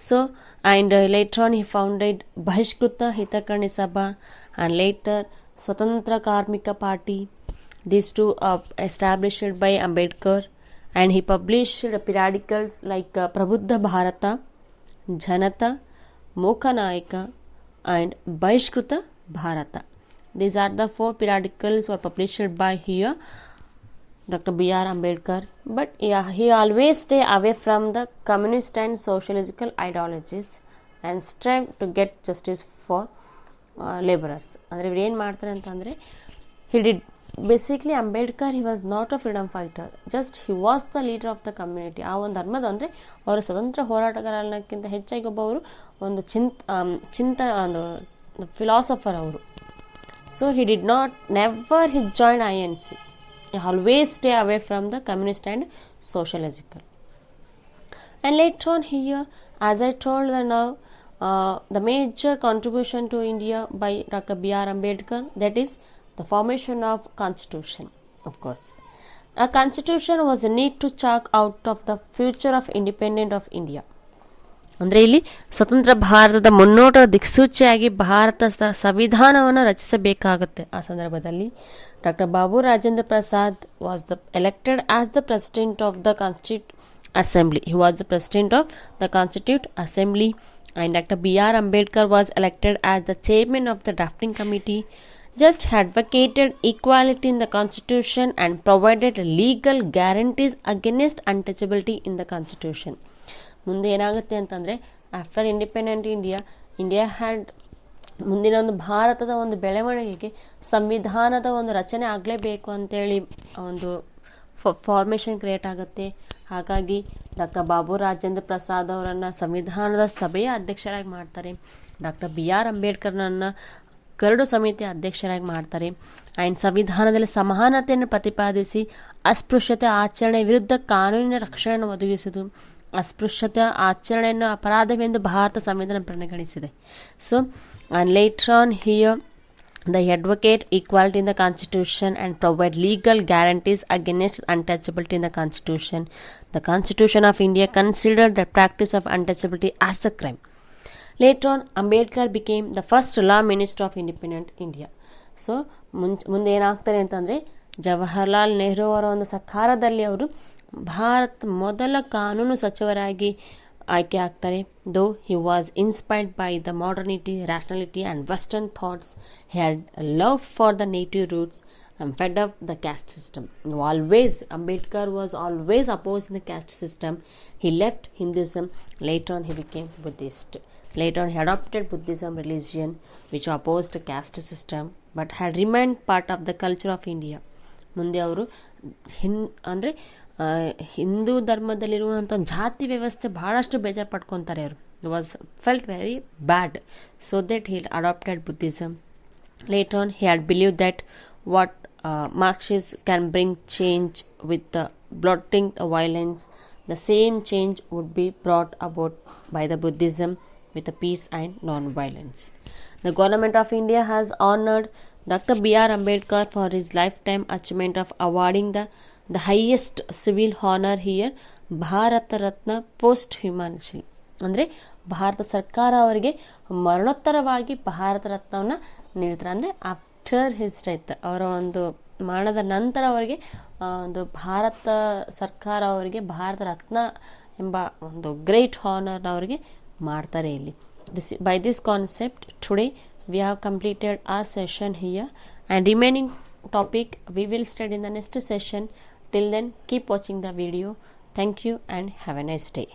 So and later on he founded Bahishkrit Hitakarini Sabha and later Swatantra Karmik party. These two established by Ambedkar. And he published periodicals like Prabuddha Bharata, Janata, Mokhanayaka and Bahishkruta Bharata. These are the 4 periodicals were published by here Dr. B.R. Ambedkar. But yeah, he always stay away from the communist and sociological ideologies and strive to get justice for laborers. ಅಂದರೆ ಇವ್ರು ಏನು ಮಾಡ್ತಾರೆ ಅಂತಂದರೆ, he did basically Ambedkar he was not a freedom fighter, just he was the leader of the community. ಆ ಒಂದು ಧರ್ಮದ ಅಂದರೆ ಅವರು ಸ್ವತಂತ್ರ ಹೋರಾಟಗಾರ ಅನ್ನೋಕ್ಕಿಂತ ಹೆಚ್ಚಾಗಿ ಒಬ್ಬವರು ಒಂದು ಒಂದು ಫಿಲಾಸಫರ್ ಅವರು. So he did not never he join INC. He always stay away from the communist and sociological. And later on here as I told the now the major contribution to India by Dr. B.R. Ambedkar, that is the formation of constitution. Of course, a constitution was a need to chalk out of the future of independent of India. ಅಂದರೆ ಇಲ್ಲಿ ಸ್ವತಂತ್ರ ಭಾರತದ ಮುನ್ನೋಟ ದಿಕ್ಸೂಚಿಯಾಗಿ ಭಾರತ ಸಂವಿಧಾನವನ್ನು ರಚಿಸಬೇಕಾಗುತ್ತೆ. ಆ ಸಂದರ್ಭದಲ್ಲಿ doctor Babu Rajendra Prasad was elected as the president of the Constituent Assembly. He was the president of the Constituent Assembly. And Dr. B.R. Ambedkar was elected as the chairman of the drafting committee. Just advocated equality in the constitution and provided legal guarantees against untouchability in the constitution. ಮುಂದೆ ಏನಾಗುತ್ತೆ ಅಂತಂದರೆ, after independent India had ಮುಂದಿನ ಒಂದು ಭಾರತದ ಒಂದು ಬೆಳವಣಿಗೆಗೆ ಸಂವಿಧಾನದ ಒಂದು ರಚನೆ ಆಗಲೇಬೇಕು ಅಂತೇಳಿ ಒಂದು ಫಾರ್ಮೇಷನ್ ಕ್ರಿಯೇಟ್ ಆಗುತ್ತೆ. ಹಾಗಾಗಿ ಡಾಕ್ಟರ್ ಬಾಬು ರಾಜೇಂದ್ರ ಪ್ರಸಾದ್ ಅವರನ್ನು ಸಂವಿಧಾನದ ಸಭೆಯ ಅಧ್ಯಕ್ಷರಾಗಿ ಮಾಡ್ತಾರೆ. ಡಾಕ್ಟರ್ BR ಅಂಬೇಡ್ಕರ್ನನ್ನು ಕರಡು ಸಮಿತಿಯ ಅಧ್ಯಕ್ಷರಾಗಿ ಮಾಡ್ತಾರೆ. ಆ್ಯಂಡ್ ಸಂವಿಧಾನದಲ್ಲಿ ಸಮಾನತೆಯನ್ನು ಪ್ರತಿಪಾದಿಸಿ ಅಸ್ಪೃಶ್ಯತೆ ಆಚರಣೆ ವಿರುದ್ಧ ಕಾನೂನಿನ ರಕ್ಷಣೆಯನ್ನು ಒದಗಿಸುವುದು, ಅಸ್ಪೃಶ್ಯತೆ ಆಚರಣೆಯನ್ನು ಅಪರಾಧವೆಂದು ಭಾರತ ಸಂವಿಧಾನ ಪರಿಗಣಿಸಿದೆ. So and later on here the advocate equality in the constitution and provide legal guarantees against untouchability in the constitution. The Constitution of India considered the practice of untouchability as a crime. Later on, Ambedkar became the first law minister of independent India. So ಮುಂದೆ ಏನಾಗ್ತಾರೆ ಅಂತಂದರೆ, ಜವಾಹರ್ಲಾಲ್ ನೆಹರು ಅವರ ಒಂದು ಸರ್ಕಾರದಲ್ಲಿ ಅವರು ಭಾರತ ಮೊದಲ ಕಾನೂನು ಸಚಿವರಾಗಿ ಆಯ್ಕೆ ಆಗ್ತಾರೆ. ದೋ he was inspired by the modernity, rationality and western thoughts. He had love for the native roots and fed up the caste system. Ambedkar was always opposing the caste system. He left Hinduism. Later on, he became Buddhist. Later on, he adopted Buddhism religion, which opposed the caste system, but had remained part of the culture of India. ಮುಂದೆ ಅವರು ಅಂದರೆ ಹಿಂದೂ ಧರ್ಮದಲ್ಲಿರುವಂಥ ಜಾತಿ ವ್ಯವಸ್ಥೆ ಭಾಳಷ್ಟು ಬೇಜಾರು ಪಡ್ಕೊತಾರೆ. ಅವರು was felt very bad, so that he adopted Buddhism. Later on, he had believed that what Marxists can bring change with blotting the violence, the same change would be brought about by the Buddhism with the peace and non-violence. The government of India has honored Dr. B.R. Ambedkar for his lifetime achievement of awarding the highest civil honor here, Bharata Ratna post-humanity. ಅಂದರೆ ಭಾರತ ಸರ್ಕಾರ ಅವರಿಗೆ ಮರಣೋತ್ತರವಾಗಿ ಭಾರತ ರತ್ನವನ್ನು ನೀಡ್ತಾರೆ. ಅಂದರೆ after his death, ಅವರ ಒಂದು ಮರಣದ ನಂತರ ಅವರಿಗೆ ಒಂದು ಭಾರತ ಸರ್ಕಾರ ಅವರಿಗೆ ಭಾರತ ರತ್ನ ಎಂಬ ಒಂದು ಗ್ರೇಟ್ ಹಾನರ್ ಅವರಿಗೆ ಮಾಡ್ತಾರೆ ಇಲ್ಲಿ. By this concept today we have completed our session here, and remaining topic we will study in the next session. Till then, keep watching the video. Thank you and have a nice day.